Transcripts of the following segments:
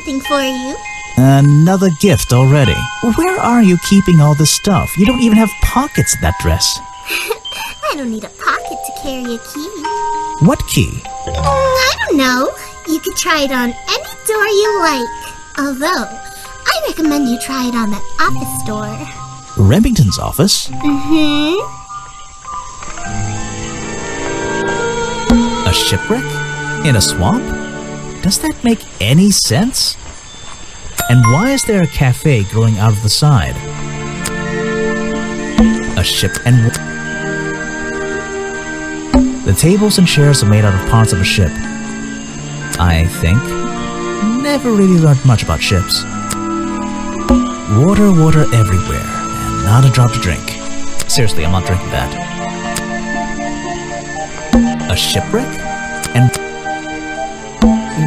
something for you. Another gift already. Where are you keeping all this stuff? You don't even have pockets in that dress. I don't need a pocket to carry a key. What key? I don't know. You could try it on any door you like. Although, I recommend you try it on that office door. Remington's office? A shipwreck? In a swamp? Does that make any sense? And why is there a cafe growing out of the side? A ship and... The tables and chairs are made out of parts of a ship. I think. Never really learned much about ships. Water, water everywhere, and not a drop to drink. Seriously, I'm not drinking that. A shipwreck? And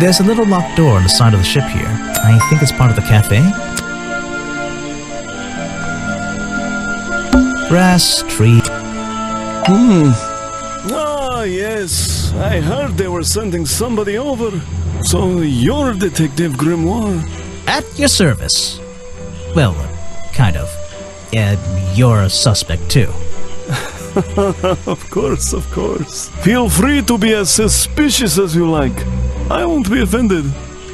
there's a little locked door on the side of the ship here. I think it's part of the cafe. Grass, tree. Ah, yes. I heard they were sending somebody over. So you're Detective Grimoire. At your service. Well, kind of. You're a suspect too. Of course, of course. Feel free to be as suspicious as you like. I won't be offended.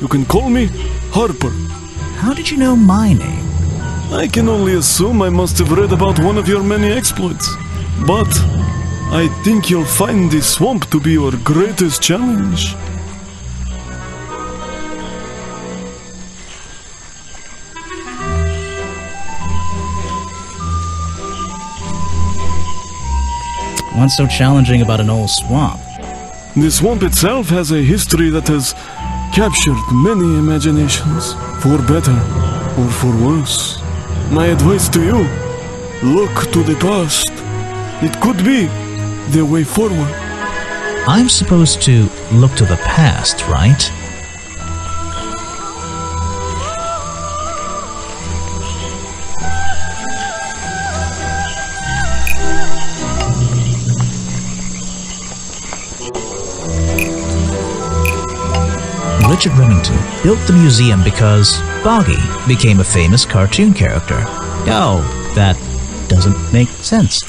You can call me Harper. How did you know my name? I can only assume I must have read about one of your many exploits. But I think you'll find this swamp to be your greatest challenge. What's so challenging about an old swamp? The swamp itself has a history that has captured many imaginations, for better or for worse. My advice to you, look to the past. It could be the way forward. I'm supposed to look to the past, right? Richard Remington built the museum because Boggy became a famous cartoon character. Oh, that doesn't make sense.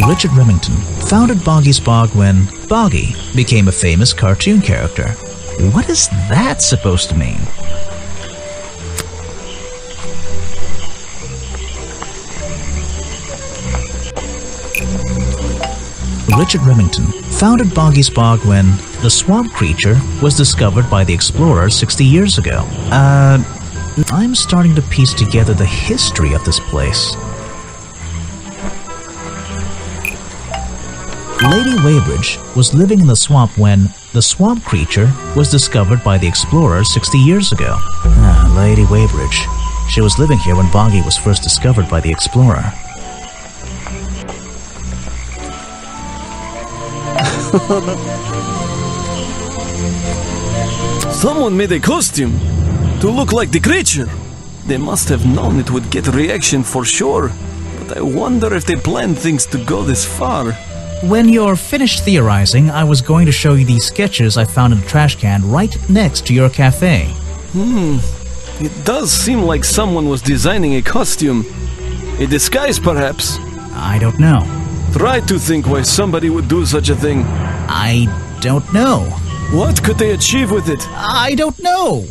Richard Remington founded Boggy's Bog when Boggy became a famous cartoon character. What is that supposed to mean? Richard Remington founded Boggy's Bog when the swamp creature was discovered by the explorers 60 years ago. I'm starting to piece together the history of this place. Lady Weybridge was living in the swamp when the swamp creature was discovered by the explorers 60 years ago. Lady Weybridge. She was living here when Boggy was first discovered by the explorer. Someone made a costume to look like the creature. They must have known it would get a reaction for sure, but I wonder if they planned things to go this far. When you're finished theorizing, I was going to show you these sketches I found in the trash can right next to your cafe. It does seem like someone was designing a costume. A disguise, perhaps? I don't know. Try to think why somebody would do such a thing. I don't know. What could they achieve with it? I don't know.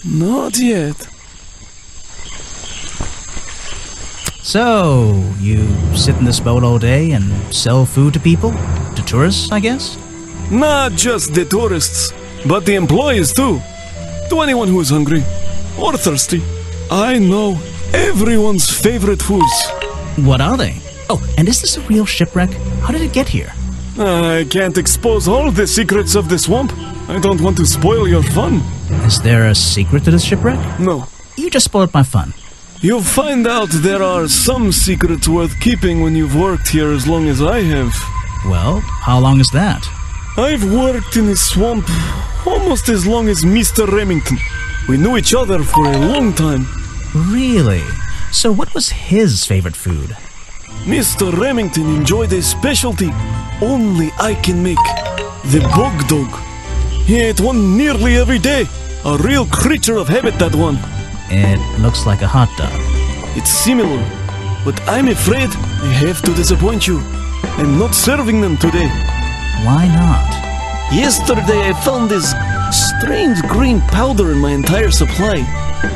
Not yet. So, you sit in this boat all day and sell food to people? To tourists, I guess? Not just the tourists, but the employees too. To anyone who is hungry or thirsty. I know everyone's favorite foods. What are they? Oh, and is this a real shipwreck? How did it get here? I can't expose all the secrets of the swamp. I don't want to spoil your fun. Is there a secret to this shipwreck? No. You just spoiled my fun. You'll find out there are some secrets worth keeping when you've worked here as long as I have. Well, how long is that? I've worked in the swamp almost as long as Mr. Remington. We knew each other for a long time. Really? So what was his favorite food? Mr. Remington enjoyed a specialty only I can make. The bog dog. He ate one nearly every day. A real creature of habit, that one. It looks like a hot dog. It's similar, but I'm afraid I have to disappoint you. I'm not serving them today. Why not? Yesterday I found this strange green powder in my entire supply.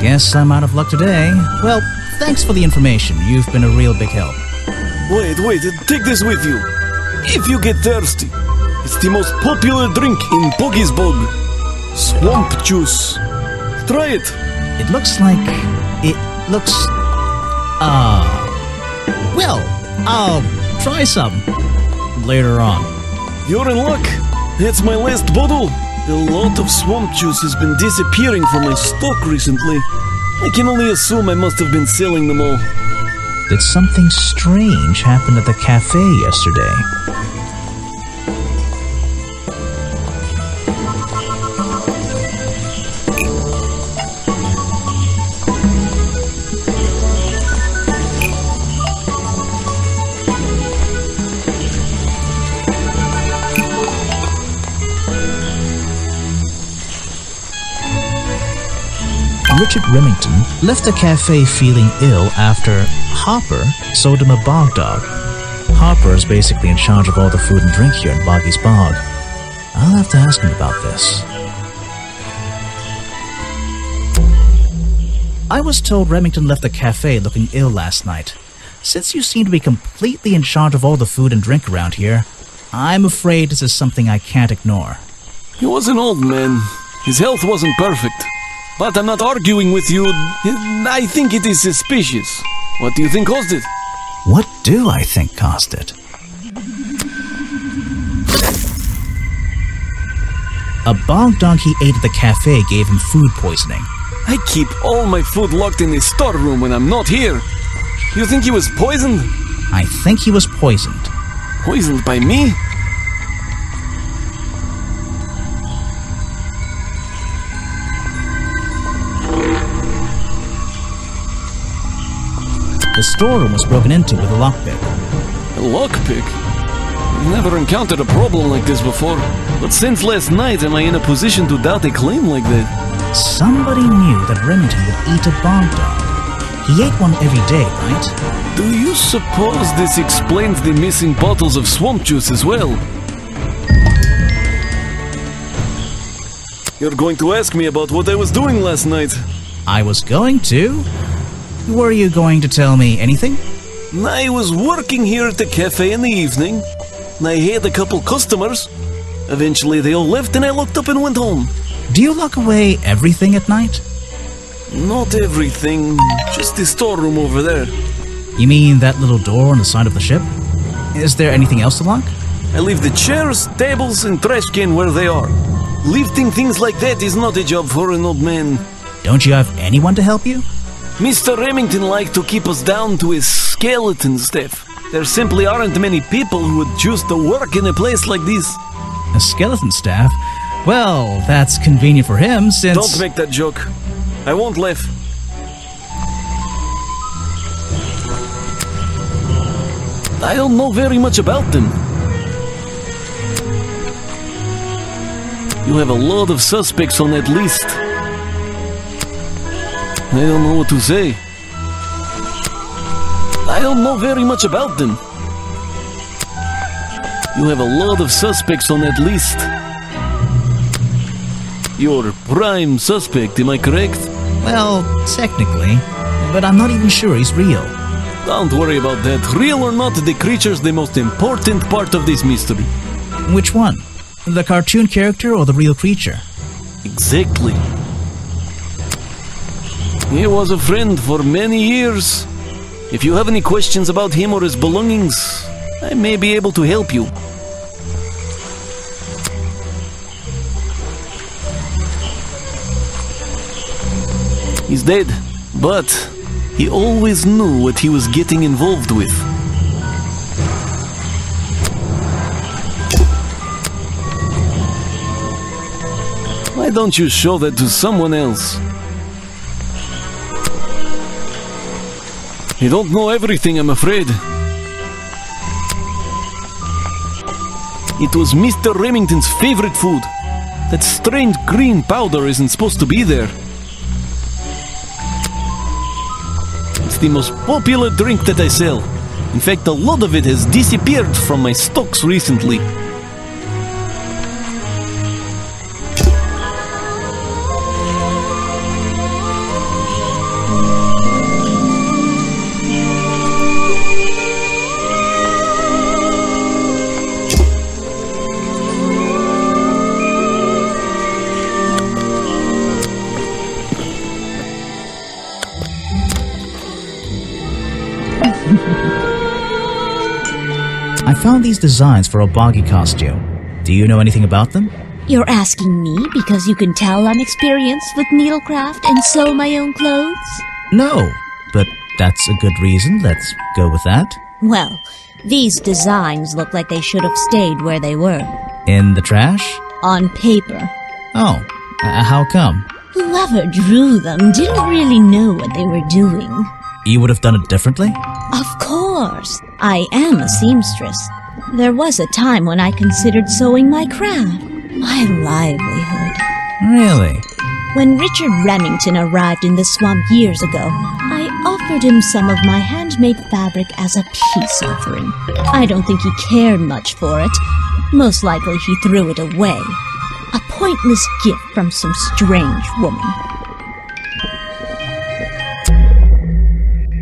Guess I'm out of luck today. Well, thanks for the information. You've been a real big help. Wait, take this with you. If you get thirsty, it's the most popular drink in Boggy's Bog. Swamp juice. Try it. It looks like... Well, I'll try some later on. You're in luck. That's my last bottle. A lot of swamp juice has been disappearing from my stock recently. I can only assume I must have been selling them all. Did something strange happen at the cafe yesterday? Richard Remington left the cafe feeling ill after Hopper sold him a bog dog. Hopper is basically in charge of all the food and drink here in Boggy's Bog. I'll have to ask him about this. I was told Remington left the cafe looking ill last night. Since you seem to be completely in charge of all the food and drink around here, I'm afraid this is something I can't ignore. He was an old man. His health wasn't perfect. But I'm not arguing with you. I think it is suspicious. What do you think caused it? What do I think caused it? A bog dog he ate at the cafe gave him food poisoning. I keep all my food locked in the storeroom when I'm not here. You think he was poisoned? I think he was poisoned. Poisoned by me? The storeroom was broken into with a lockpick. A lockpick? I've never encountered a problem like this before. But since last night, am I in a position to doubt a claim like that? Somebody knew that Remington would eat a bog dog. He ate one every day, right? Do you suppose this explains the missing bottles of swamp juice as well? You're going to ask me about what I was doing last night. I was going to. Were you going to tell me anything? I was working here at the cafe in the evening. I had a couple customers. Eventually they all left and I locked up and went home. Do you lock away everything at night? Not everything, just the storeroom over there. You mean that little door on the side of the ship? Is there anything else to lock? I leave the chairs, tables and trash can where they are. Lifting things like that is not a job for an old man. Don't you have anyone to help you? Mr. Remington liked to keep us down to his skeleton staff. There simply aren't many people who would choose to work in a place like this. A skeleton staff? Well, that's convenient for him since... Don't make that joke. I won't laugh. I don't know very much about them. You have a lot of suspects on that list. I don't know what to say. I don't know very much about them. You have a lot of suspects on that list. You're prime suspect, am I correct? Well, technically, but I'm not even sure he's real. Don't worry about that. Real or not, the creature's the most important part of this mystery. Which one? The cartoon character or the real creature? Exactly. He was a friend for many years. If you have any questions about him or his belongings, I may be able to help you. He's dead, but he always knew what he was getting involved with. Why don't you show that to someone else? You don't know everything, I'm afraid. It was Mr. Remington's favorite food. That strange green powder isn't supposed to be there. It's the most popular drink that I sell. In fact, a lot of it has disappeared from my stocks recently. I found these designs for a boggy costume. Do you know anything about them? You're asking me because you can tell I'm experienced with needlecraft and sew my own clothes? No, but that's a good reason. Let's go with that. Well, these designs look like they should have stayed where they were. In the trash? On paper. Oh, how come? Whoever drew them didn't really know what they were doing. You would have done it differently? Of course. I am a seamstress. There was a time when I considered sewing my craft, my livelihood. Really? When Richard Remington arrived in the swamp years ago, I offered him some of my handmade fabric as a peace offering. I don't think he cared much for it. Most likely he threw it away. A pointless gift from some strange woman.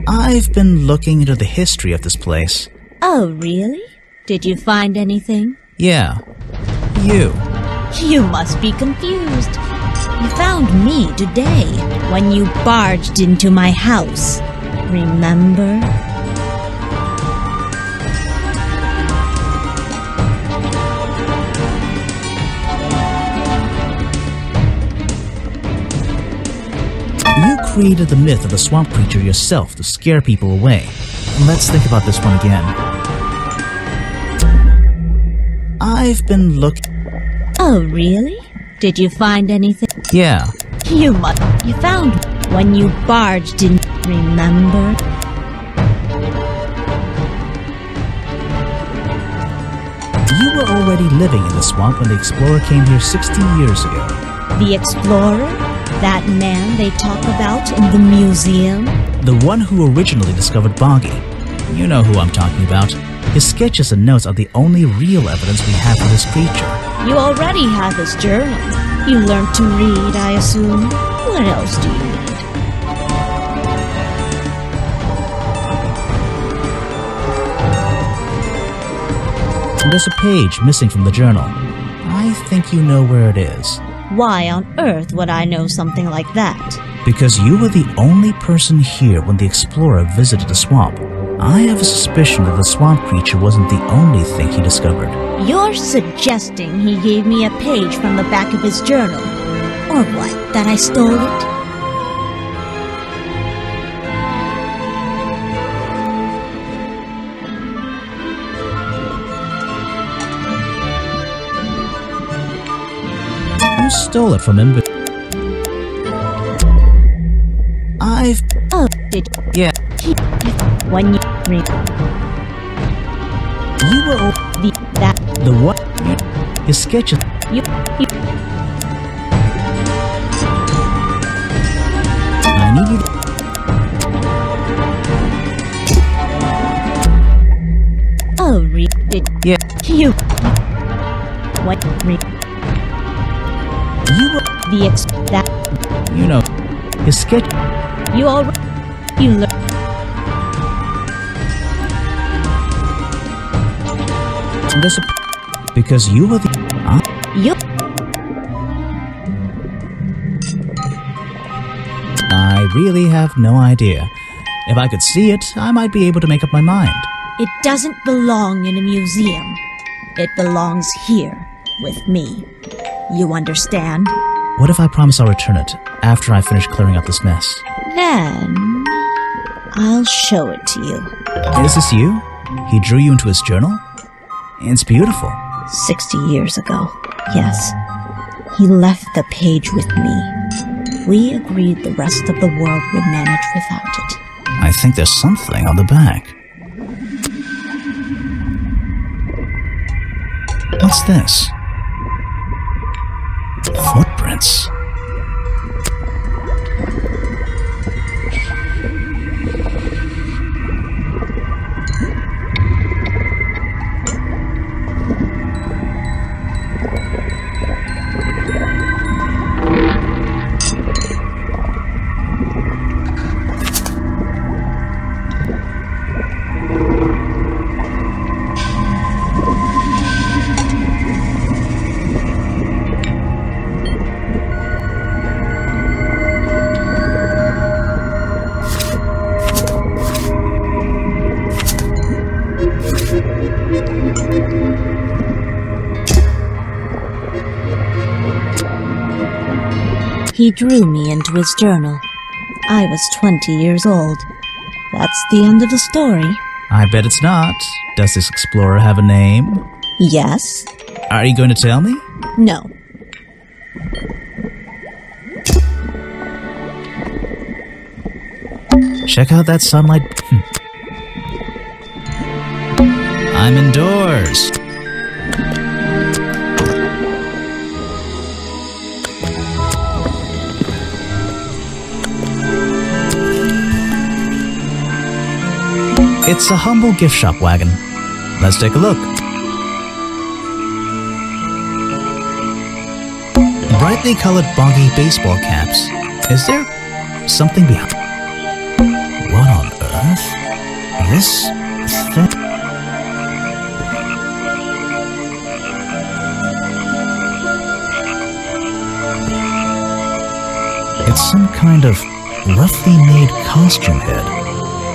I've been looking into the history of this place. Oh, really? Did you find anything? Yeah. You. You must be confused. You found me today when you barged into my house. Remember? You created the myth of the swamp creature yourself to scare people away. Let's think about this one again. I've been looking... Oh, really? Did you find anything? Yeah. You found when you barged in. Remember? You were already living in the swamp when the explorer came here 60 years ago. The explorer? That man they talk about in the museum? The one who originally discovered Boggy. You know who I'm talking about. His sketches and notes are the only real evidence we have for this creature. You already have his journal. You learned to read, I assume. What else do you need? There's a page missing from the journal. I think you know where it is. Why on earth would I know something like that? Because you were the only person here when the explorer visited the swamp. I have a suspicion that the swamp creature wasn't the only thing he discovered. You're suggesting he gave me a page from the back of his journal? Or what, that I stole it? You stole it from him, but... Oh, did... Yeah. When you... You were... The what? His sketches... I need you to... Oh, did... Yeah. You... What... You were... that... You know... His sketch... You already... You learned... Because you were the... You... I really have no idea. If I could see it, I might be able to make up my mind. It doesn't belong in a museum. It belongs here, with me. You understand? What if I promise I'll return it after I finish clearing up this mess? Then... I'll show it to you. Is this you? He drew you into his journal? It's beautiful. 60 years ago, yes. He left the page with me. We agreed the rest of the world would manage without it. I think there's something on the back. What's this? Footprints. He drew me into his journal. I was 20 years old. That's the end of the story. I bet it's not. Does this explorer have a name? Yes? Are you going to tell me? No. Check out that sunlight. I'm indoors. It's a humble gift shop wagon. Let's take a look. Brightly colored boggy baseball caps. Is there something behind? What on earth? This thing? It's some kind of roughly made costume head,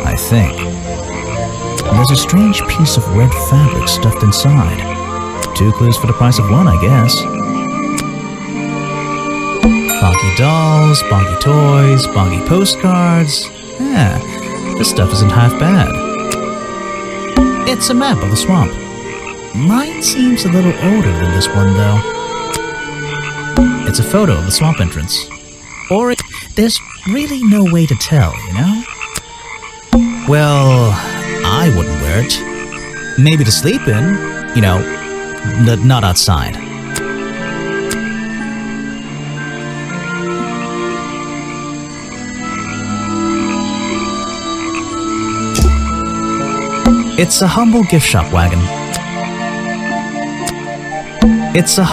I think. There's a strange piece of red fabric stuffed inside. 2 clues for the price of 1, I guess. Boggy dolls, boggy toys, boggy postcards. Yeah, this stuff isn't half bad. It's a map of the swamp. Mine seems a little older than this one, though. It's a photo of the swamp entrance. Or there's really no way to tell, you know? Well, I wouldn't wear it. Maybe to sleep in, you know, not outside. It's a humble gift shop wagon. It's a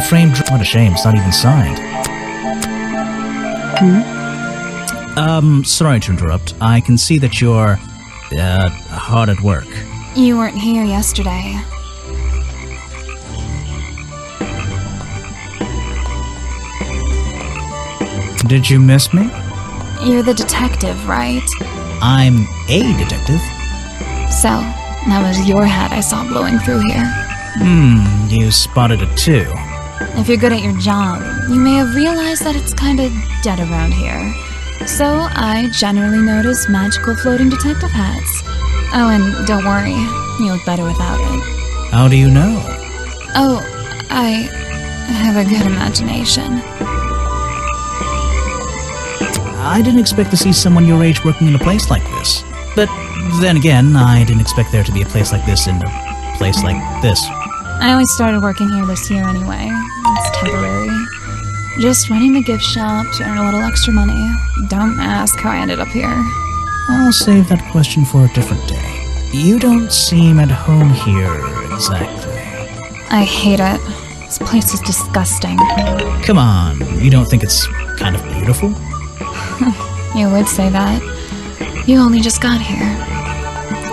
framed. What a shame, it's not even signed. Sorry to interrupt. I can see that you're, hard at work. You weren't here yesterday. Did you miss me? You're the detective, right? I'm a detective. So, that was your hat I saw blowing through here. You spotted it too. If you're good at your job, you may have realized that it's kinda dead around here. So, I generally notice magical floating detective hats. Oh, and don't worry, you look better without it. How do you know? Oh, I have a good imagination. I didn't expect to see someone your age working in a place like this. But then again, I didn't expect there to be a place like this in a place like this. I only started working here this year anyway. It's temporary. Just running the gift shop to earn a little extra money. Don't ask how I ended up here. I'll save that question for a different day. You don't seem at home here, exactly. I hate it. This place is disgusting. Come on, you don't think it's kind of beautiful? You would say that. You only just got here.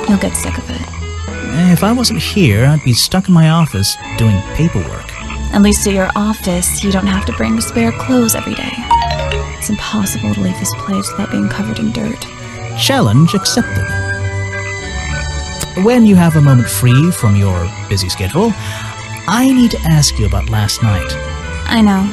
You'll get sick of it. If I wasn't here, I'd be stuck in my office doing paperwork. At least at your office, you don't have to bring spare clothes every day. It's impossible to leave this place without being covered in dirt. Challenge accepted. When you have a moment free from your busy schedule, I need to ask you about last night. I know,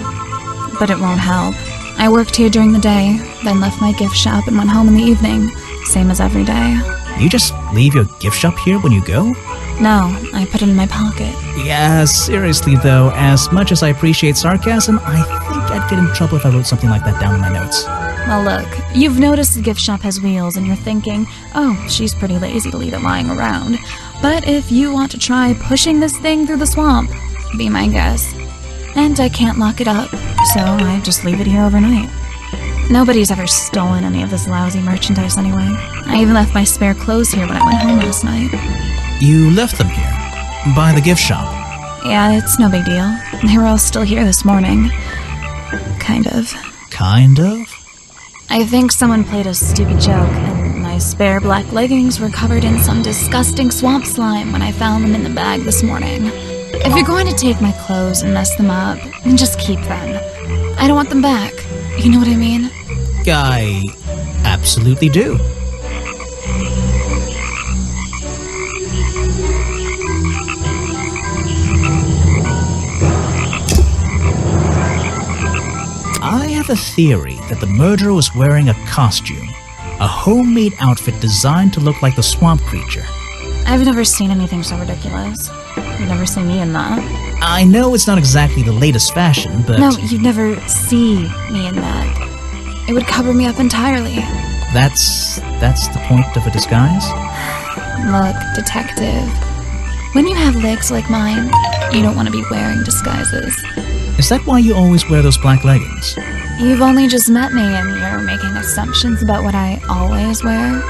but it won't help. I worked here during the day, then left my gift shop and went home in the evening, same as every day. You just leave your gift shop here when you go? No, I put it in my pocket. Yeah, seriously though, as much as I appreciate sarcasm, I think I'd get in trouble if I wrote something like that down in my notes. Well, look, you've noticed the gift shop has wheels and you're thinking, oh, she's pretty lazy to leave it lying around. But if you want to try pushing this thing through the swamp, be my guest. And I can't lock it up, so I just leave it here overnight. Nobody's ever stolen any of this lousy merchandise anyway. I even left my spare clothes here when I went home last night. You left them here? By the gift shop? Yeah, it's no big deal. They were all still here this morning. Kind of. Kind of? I think someone played a stupid joke, and my spare black leggings were covered in some disgusting swamp slime when I found them in the bag this morning. If you're going to take my clothes and mess them up, then just keep them. I don't want them back. You know what I mean? I absolutely do. I have a theory that the murderer was wearing a costume, a homemade outfit designed to look like the swamp creature. I've never seen anything so ridiculous. You'd never see me in that. I know it's not exactly the latest fashion, but... No, you'd never see me in that. It would cover me up entirely. That's the point of a disguise? Look, detective. When you have legs like mine, you don't want to be wearing disguises. Is that why you always wear those black leggings? You've only just met me and you're making assumptions about what I always wear.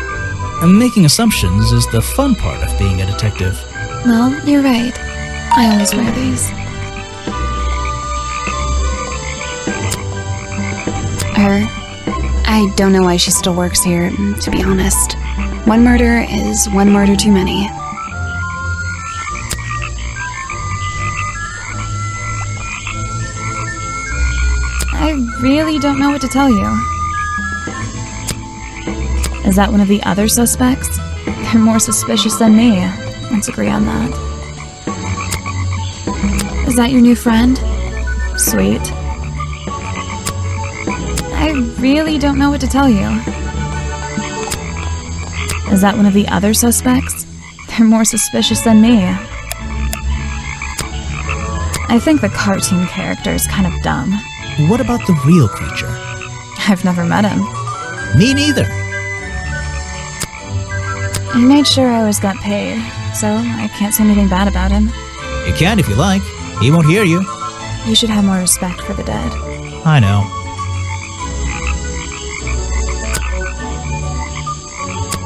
And making assumptions is the fun part of being a detective. Well, you're right. I always wear these. I don't know why she still works here, to be honest. One murder is one murder too many. I really don't know what to tell you. Is that one of the other suspects? They're more suspicious than me. Let's agree on that. Is that your new friend? Sweet. I really don't know what to tell you. Is that one of the other suspects? They're more suspicious than me. I think the cartoon character is kind of dumb. What about the real creature? I've never met him. Me neither. He made sure I always got paid, so I can't say anything bad about him. You can if you like. He won't hear you. You should have more respect for the dead. I know.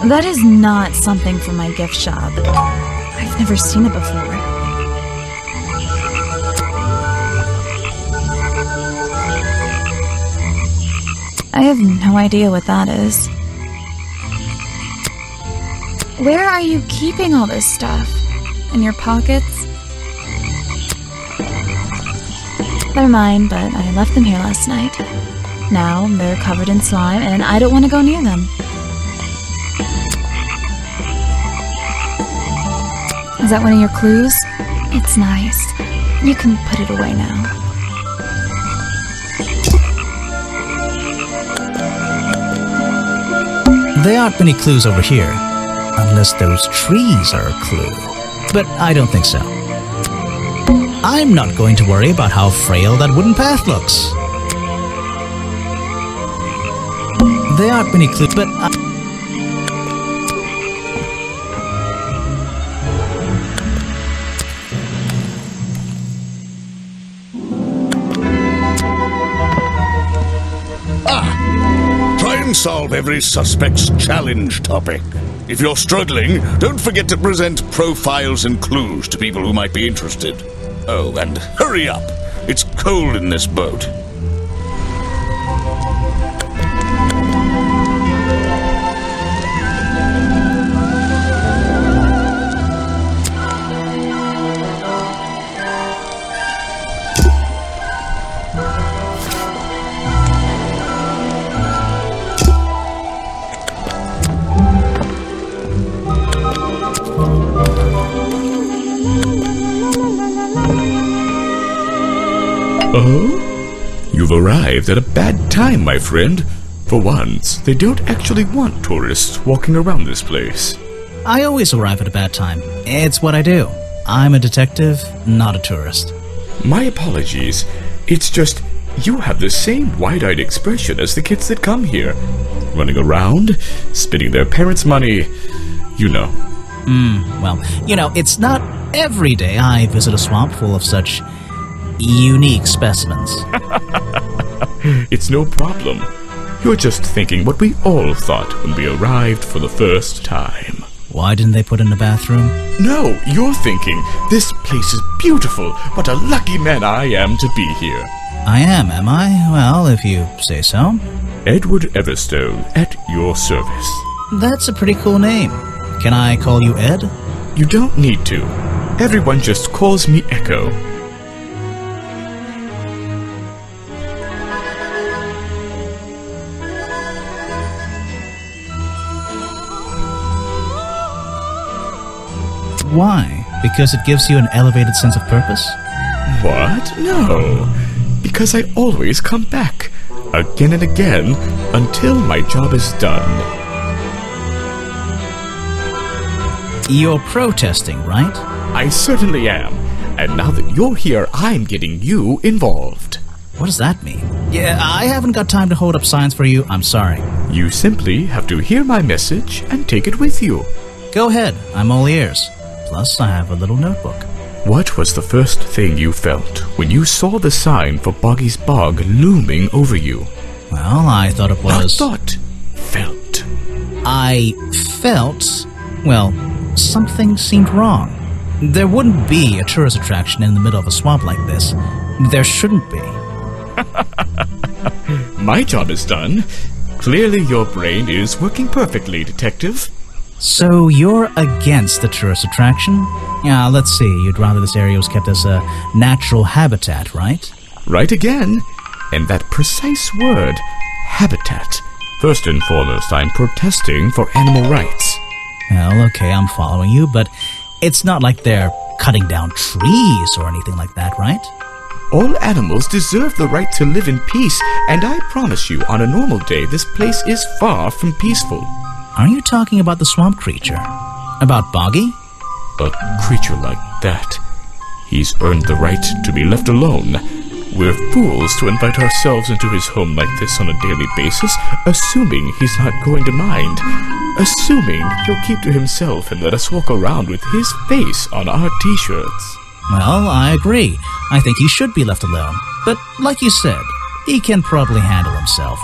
That is not something from my gift shop. I've never seen it before. I have no idea what that is. Where are you keeping all this stuff? In your pockets? They're mine, but I left them here last night. Now they're covered in slime, and I don't want to go near them. Is that one of your clues? It's nice. You can put it away now. There aren't many clues over here, unless those trees are a clue. But I don't think so. I'm not going to worry about how frail that wooden path looks. There aren't many clues, but solve every suspect's challenge topic. If you're struggling, don't forget to present profiles and clues to people who might be interested. Oh, and hurry up! It's cold in this boat. Oh? You've arrived at a bad time, my friend. For once, they don't actually want tourists walking around this place. I always arrive at a bad time. It's what I do. I'm a detective, not a tourist. My apologies. It's just, You have the same wide-eyed expression as the kids that come here. Running around, spending their parents' money, you know. Well, it's not every day I visit a swamp full of such unique specimens. It's no problem. You're just thinking what we all thought when we arrived for the first time. Why didn't they put in a bathroom? No, you're thinking, this place is beautiful. What a lucky man I am to be here. I am I? Well, if you say so. Edward Everstone, at your service. That's a pretty cool name. Can I call you Ed? You don't need to. Everyone just calls me Echo. Why? Because it gives you an elevated sense of purpose? What? No. Because I always come back, again and again, until my job is done. You're protesting, right? I certainly am. And now that you're here, I'm getting you involved. What does that mean? Yeah, I haven't got time to hold up signs for you. I'm sorry. You simply have to hear my message and take it with you. Go ahead. I'm all ears. Plus, I have a little notebook. What was the first thing you felt when you saw the sign for Boggy's Bog looming over you? Well, I thought it was... Not thought. Felt. I felt... Well, something seemed wrong. There wouldn't be a tourist attraction in the middle of a swamp like this. There shouldn't be. My job is done. Clearly your brain is working perfectly, Detective. So you're against the tourist attraction? Yeah, let's see. You'd rather this area was kept as a natural habitat, right? Right again. And that precise word, habitat. First and foremost, I'm protesting for animal rights. Well, okay, I'm following you, but it's not like they're cutting down trees or anything like that, right? All animals deserve the right to live in peace, and I promise you, on a normal day, this place is far from peaceful. Are you talking about the swamp creature? About Boggy? A creature like that. He's earned the right to be left alone. We're fools to invite ourselves into his home like this on a daily basis, assuming he's not going to mind. Assuming he'll keep to himself and let us walk around with his face on our t-shirts. Well, I agree. I think he should be left alone. But like you said, he can probably handle himself.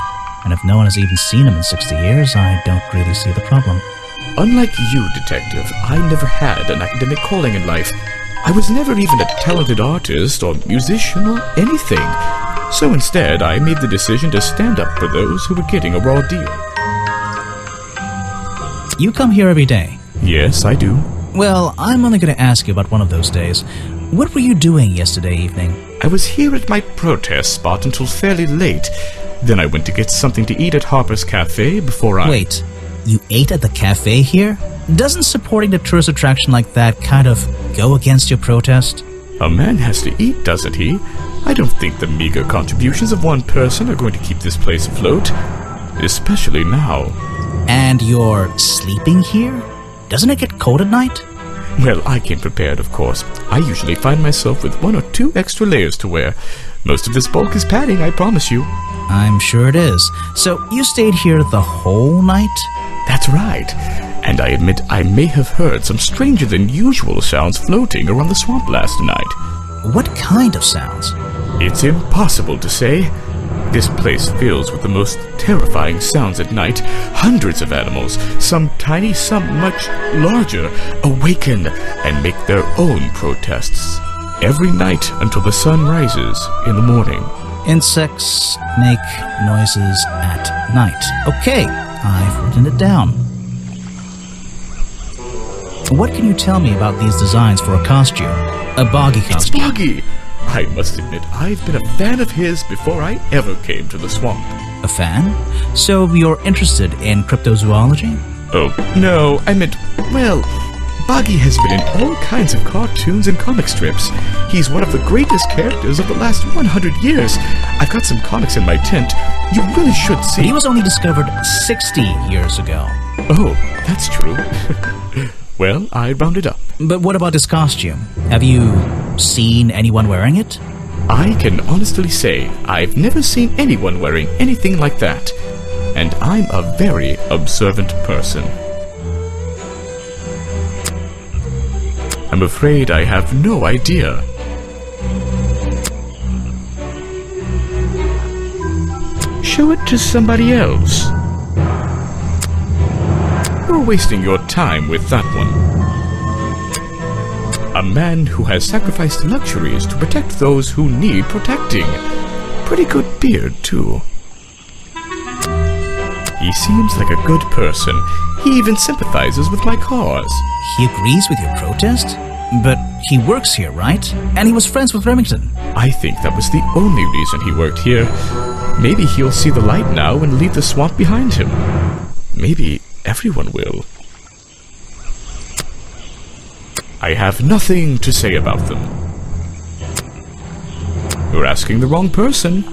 And if no one has even seen him in 60 years, I don't really see the problem. Unlike you, Detective, I never had an academic calling in life. I was never even a talented artist or musician or anything. So instead, I made the decision to stand up for those who were getting a raw deal. You come here every day? Yes, I do. Well, I'm only going to ask you about one of those days. What were you doing yesterday evening? I was here at my protest spot until fairly late. Then I went to get something to eat at Harper's Cafe before I... Wait, you ate at the cafe here? Doesn't supporting the tourist attraction like that kind of go against your protest? A man has to eat, doesn't he? I don't think the meager contributions of one person are going to keep this place afloat. Especially now. And you're sleeping here? Doesn't it get cold at night? Well, I came prepared, of course. I usually find myself with 1 or 2 extra layers to wear. Most of this bulk is padding, I promise you. I'm sure it is. So you stayed here the whole night? That's right. And I admit I may have heard some stranger than usual sounds floating around the swamp last night. What kind of sounds? It's impossible to say. This place fills with the most terrifying sounds at night. Hundreds of animals, some tiny, some much larger, awaken and make their own protests. Every night until the sun rises in the morning. Insects make noises at night. Okay, I've written it down. What can you tell me about these designs for a costume? A Boggy costume. It's Boggy! I must admit, I've been a fan of his before I ever came to the swamp. A fan? So you're interested in cryptozoology? Oh, no, I meant, well, Boggy has been in all kinds of cartoons and comic strips. He's one of the greatest characters of the last 100 years. I've got some comics in my tent. You really should see. But he was only discovered 60 years ago. Oh, that's true. Well, I rounded up. But what about his costume? Have you seen anyone wearing it? I can honestly say I've never seen anyone wearing anything like that, and I'm a very observant person. I'm afraid I have no idea. Show it to somebody else. You're wasting your time with that one. A man who has sacrificed luxuries to protect those who need protecting. Pretty good beard, too. He seems like a good person. He even sympathizes with my cause. He agrees with your protest? But he works here, right? And he was friends with Remington. I think that was the only reason he worked here. Maybe he'll see the light now and leave the swamp behind him. Maybe everyone will. I have nothing to say about them. You're asking the wrong person.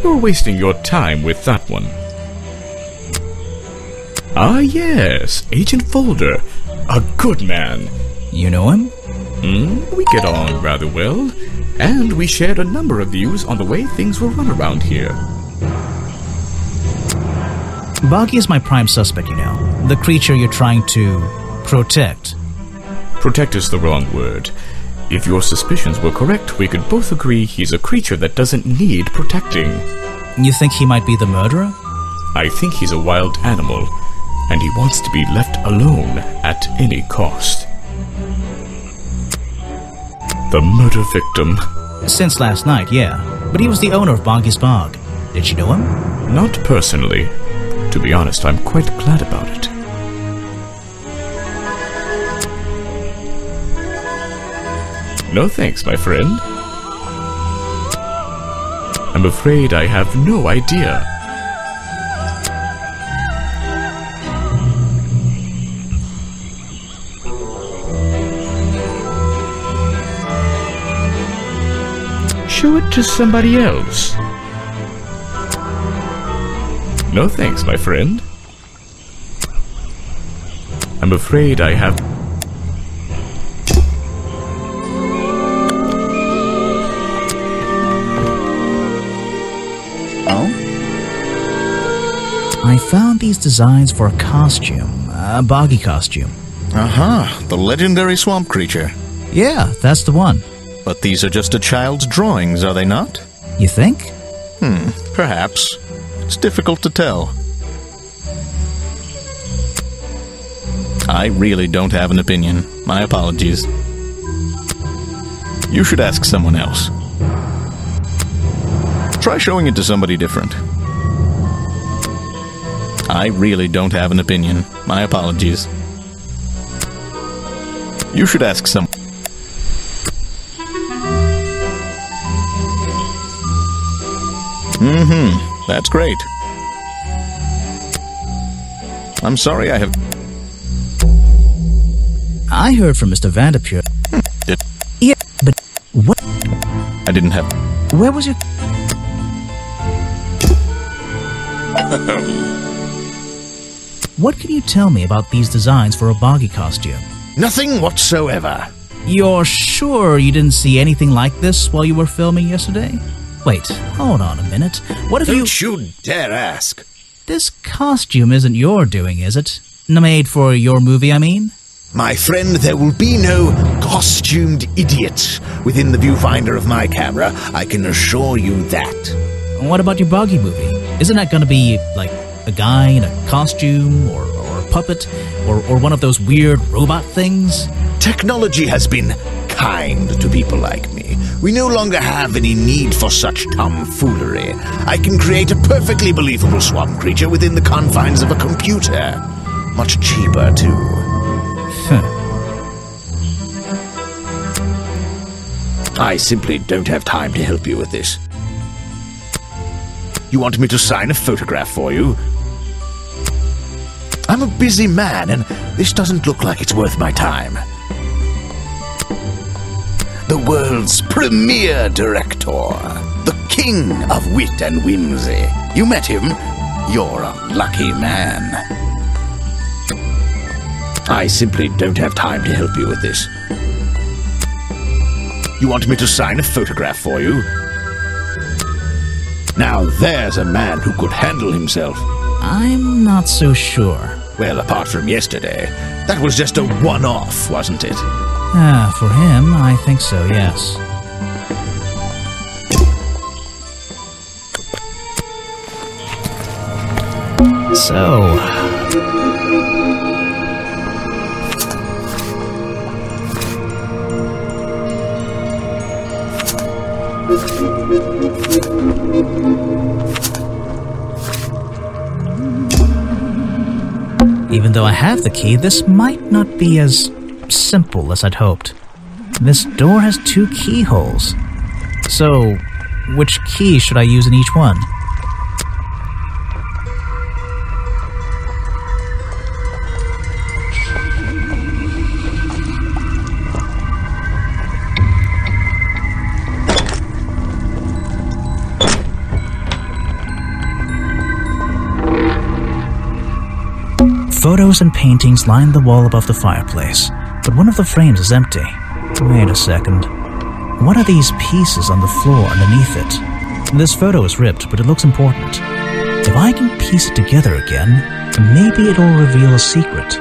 You're wasting your time with that one. Ah yes, Agent Folder. A good man. You know him? We get on rather well, and we shared a number of views on the way things were run around here. Boggy is my prime suspect, you know. The creature you're trying to protect. Protect is the wrong word. If your suspicions were correct, we could both agree he's a creature that doesn't need protecting. You think he might be the murderer? I think he's a wild animal, and he wants to be left alone at any cost. The murder victim. Since last night, yeah. But he was the owner of Boggy's Bog. Did you know him? Not personally. To be honest, I'm quite glad about it. No thanks, my friend. I'm afraid I have no idea. Show it to somebody else. No thanks, my friend. I'm afraid I have... Oh? I found these designs for a costume. A Boggy costume. Aha, the legendary swamp creature. Yeah, that's the one. But these are just a child's drawings, are they not? You think? Perhaps. It's difficult to tell. I really don't have an opinion. My apologies. You should ask someone else. Try showing it to somebody different. I really don't have an opinion. My apologies. You should ask someone. That's great. I'm sorry I have... I heard from Mr. Vanderpure. Yeah, but what? I didn't have... Where was your... What can you tell me about these designs for a Boggy costume? Nothing whatsoever. You're sure you didn't see anything like this while you were filming yesterday? Wait, hold on a minute. What if Don't you dare ask. This costume isn't your doing, is it? Made for your movie, I mean? My friend, there will be no costumed idiots within the viewfinder of my camera. I can assure you that. What about your Boggy movie? Isn't that going to be, like, a guy in a costume, or a puppet, or one of those weird robot things? Technology has been kind to people like me. We no longer have any need for such tomfoolery. I can create a perfectly believable swamp creature within the confines of a computer. Much cheaper, too. I simply don't have time to help you with this. You want me to sign a photograph for you? I'm a busy man, and this doesn't look like it's worth my time. The world's premier director, the king of wit and whimsy. You met him? You're a lucky man. I simply don't have time to help you with this. You want me to sign a photograph for you? Now there's a man who could handle himself. I'm not so sure. Well, apart from yesterday, that was just a one-off, wasn't it? For him, I think so, yes. So... Even though I have the key, this might not be as simple as I'd hoped. This door has 2 keyholes. So, which key should I use in each one? Photos and paintings line the wall above the fireplace, but one of the frames is empty. Wait a second. What are these pieces on the floor underneath it? This photo is ripped, but it looks important. If I can piece it together again, maybe it'll reveal a secret.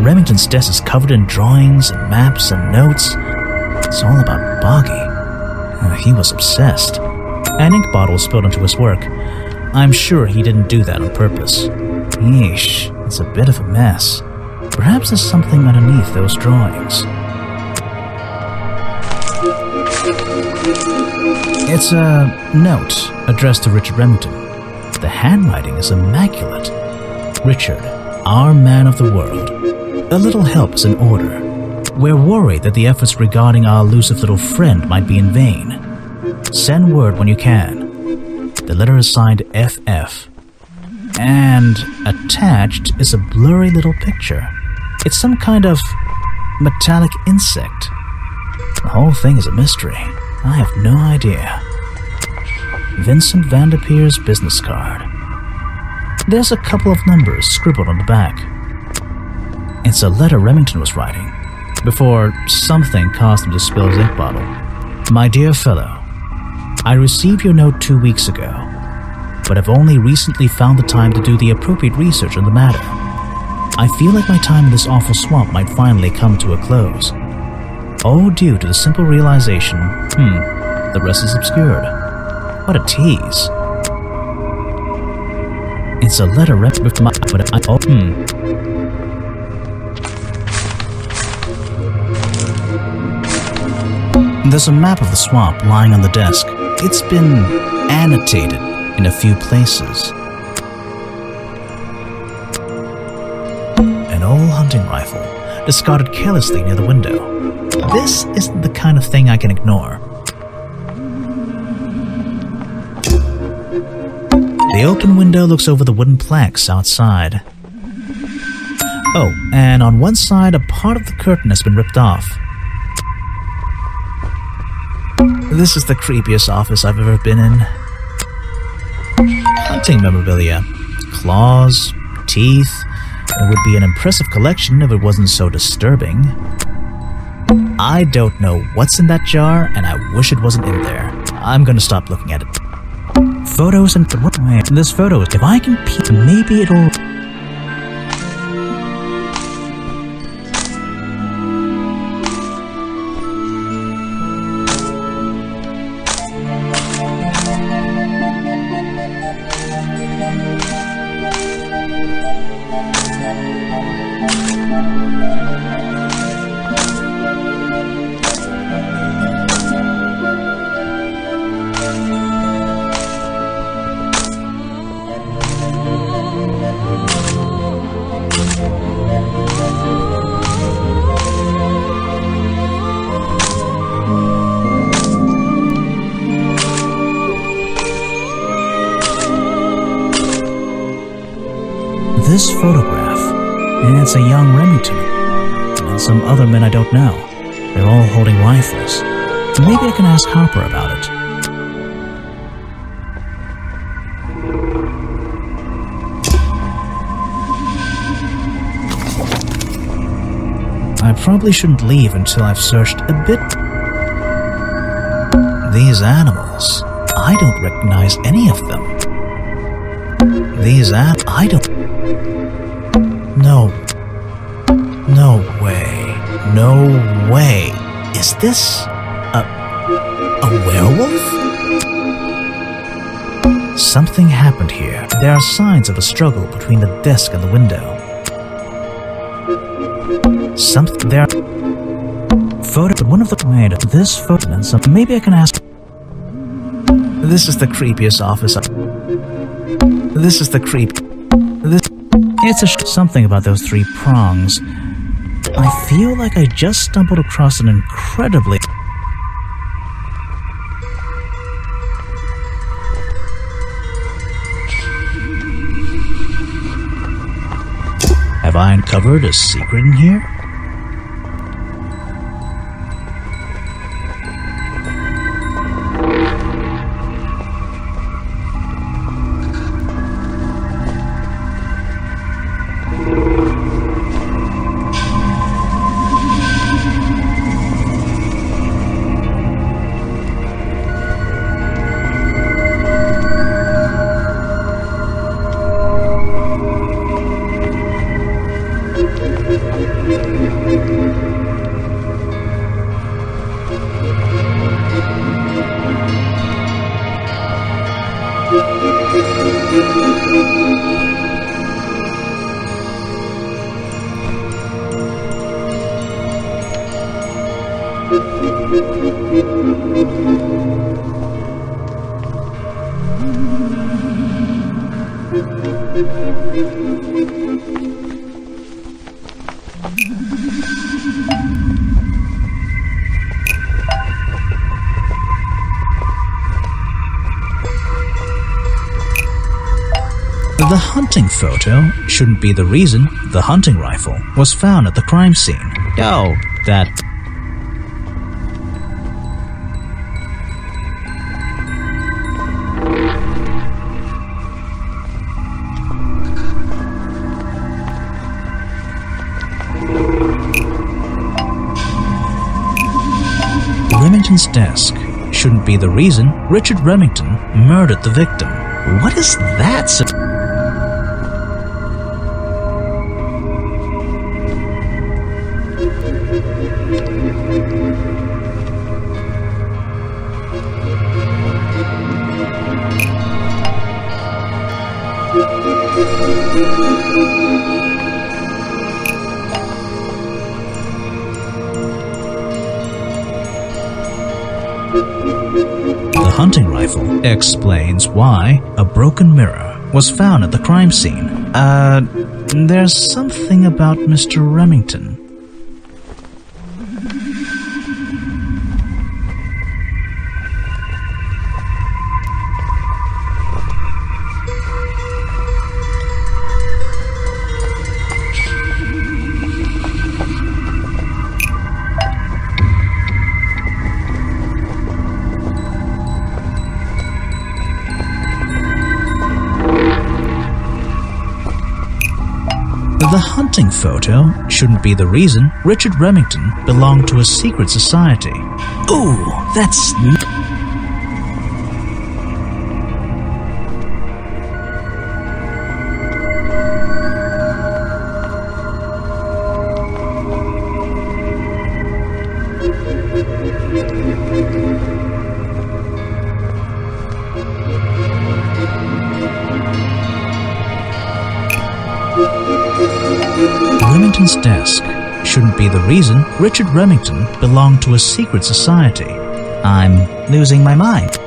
Remington's desk is covered in drawings and maps and notes. It's all about Boggy. He was obsessed. An ink bottle spilled onto his work. I'm sure he didn't do that on purpose. Yeesh, it's a bit of a mess. Perhaps there's something underneath those drawings. It's a note addressed to Richard Remington. The handwriting is immaculate. Richard, our man of the world. A little help is in order. We're worried that the efforts regarding our elusive little friend might be in vain. Send word when you can. The letter is signed FF. And attached is a blurry little picture. It's some kind of metallic insect. The whole thing is a mystery. I have no idea. Vincent Vanderpeer's business card. There's a couple of numbers scribbled on the back. It's a letter Remington was writing before something caused him to spill his ink bottle. My dear fellow, I received your note 2 weeks ago, but have only recently found the time to do the appropriate research on the matter. I feel like my time in this awful swamp might finally come to a close. All due to the simple realization, the rest is obscured. What a tease. It's a letter wrapped with my... There's a map of the swamp lying on the desk. It's been annotated in a few places. An old hunting rifle, discarded carelessly near the window. This isn't the kind of thing I can ignore. The open window looks over the wooden planks outside. Oh, and on one side, a part of the curtain has been ripped off. This is the creepiest office I've ever been in. Hunting memorabilia. Claws, teeth. It would be an impressive collection if it wasn't so disturbing. I don't know what's in that jar, and I wish it wasn't in there. I'm gonna stop looking at it. photos and this photo. If I can peek, maybe it'll. This photograph, and it's a young Remington, and some other men I don't know. They're all holding rifles. Maybe I can ask Harper about it. I probably shouldn't leave until I've searched a bit. These animals, I don't recognize any of them. I don't. No way. No way. Is this a werewolf? Something happened here. There are signs of a struggle between the desk and the window. One of the made this photo and some. Maybe I can ask. This is the creepiest office. This is the creep. It's something about those three prongs. I feel like I just stumbled across an incredibly. Have I uncovered a secret in here? The hunting photo shouldn't be the reason the hunting rifle was found at the crime scene. Oh, that... Remington's desk shouldn't be the reason Richard Remington murdered the victim. What is that? The hunting rifle explains why a broken mirror was found at the crime scene. There's something about Mr. Remington. The hunting photo shouldn't be the reason Richard Remington belonged to a secret society. Ooh, that's... Remington's desk shouldn't be the reason Richard Remington belonged to a secret society. I'm losing my mind.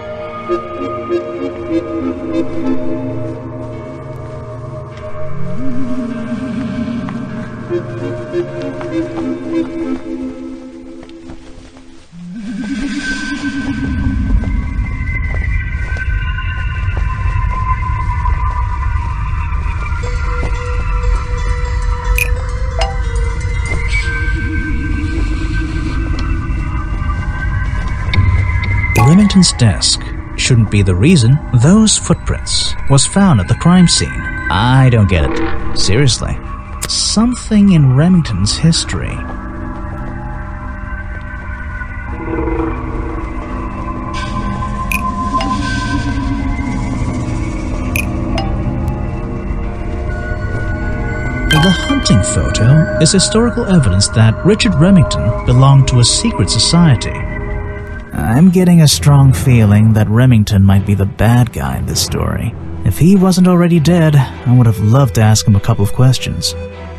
Remington's desk shouldn't be the reason those footprints was found at the crime scene. I don't get it. Seriously. Something in Remington's history. The hunting photo is historical evidence that Richard Remington belonged to a secret society. I'm getting a strong feeling that Remington might be the bad guy in this story. If he wasn't already dead, I would have loved to ask him a couple of questions.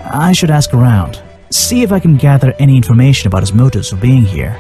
I should ask around, see if I can gather any information about his motives for being here.